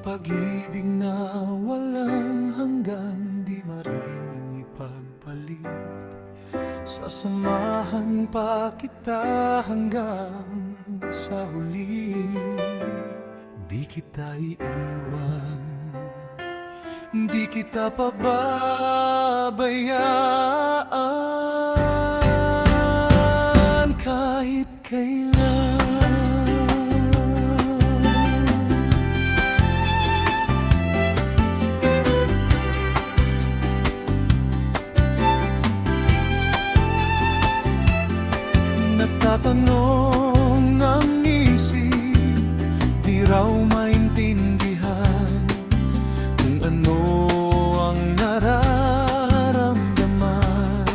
Pag-ibig na walang hanggan, di maring ipagpalit. Sasamahan pa kita hanggang sa huli. Di kita iiwan, di kita pababayaan kahit kailan. Nagtatanong ang isip, di raw maintindihan kung ano ang nararamdaman.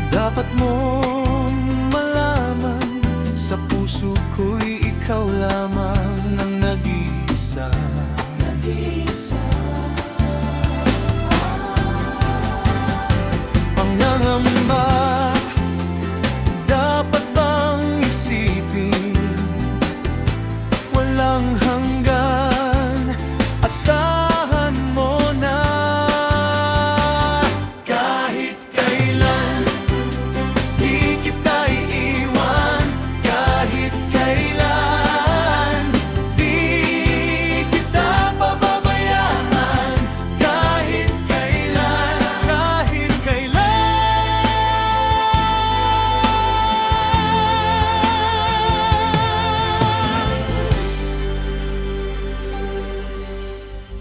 Dapat mong malaman, sa puso ko'y ikaw lamang ang nag-iisa. Pangangamba, dapat bang isipin? Walang hanggan, asahan mo na. Kahit kailan, di kita iiwan. Kahit kailan, di kita pababayaan. Kahit kailan, kahit kailan.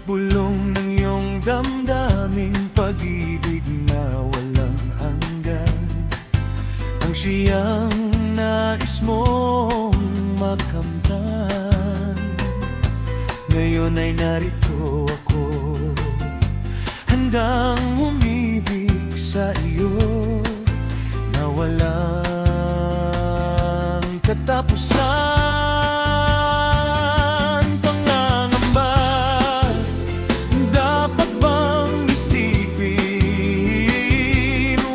Bulong ng iyong damdaming pag-ibig na walang hanggan, ang siyang nais mong makamtan. Ngayon ay narito ako, handang umibig sa iyo na walang katapusan. Pangangamba, dapat bang isipin?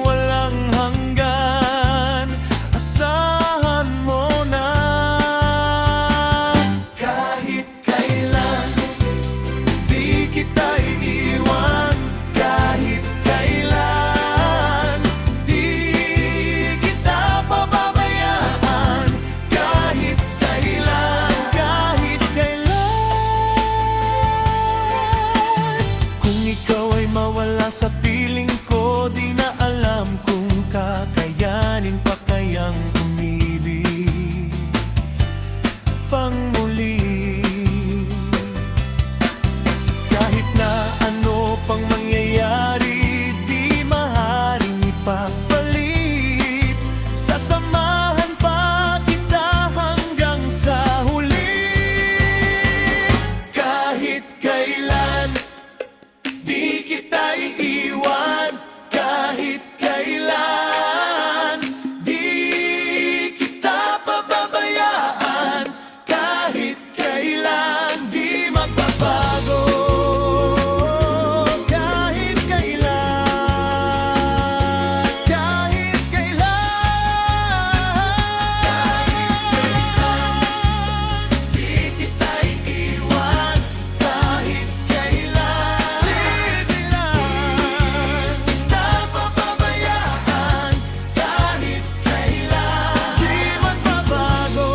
Walang hanggan, asahan mo na. Kahit kailan, di kita iiwan. Kahit kailan, di kita pababayaan. Kahit kailan, kahit kailan. Kung ikaw ay mawala sa piling ko, di na alam kung kakayanin pa kayang umibig pang muli. Kahit na ano pang mangyayari, di maaaring ipapalit. Sasamahan pa kita hanggang sa huli. Kahit kailan, di kita iiwan. Kahit kailan, di kita pababayaan. Kahit kailan, di magbabago. Kahit kailan, kahit kailan, di kita iiwan. Kahit kailan, kita pababayaan. Kahit kailan, di magbabago.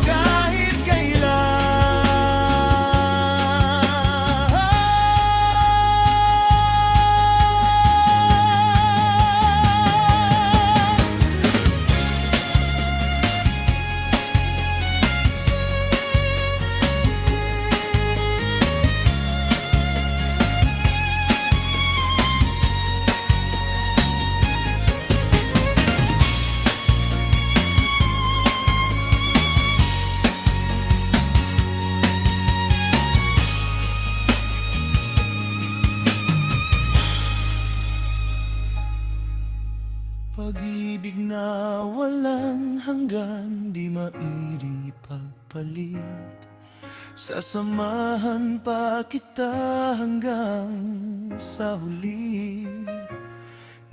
Kahit pag-ibig na walang hanggan, di mairing ipagpalit. Sasamahan pa kita hanggang sa huli.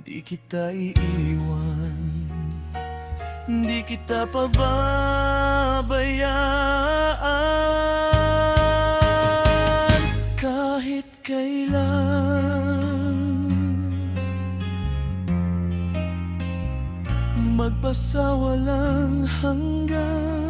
Di kita iiwan, di kita pababayaan. daan kahit kailan. Magbasa walang hanggan.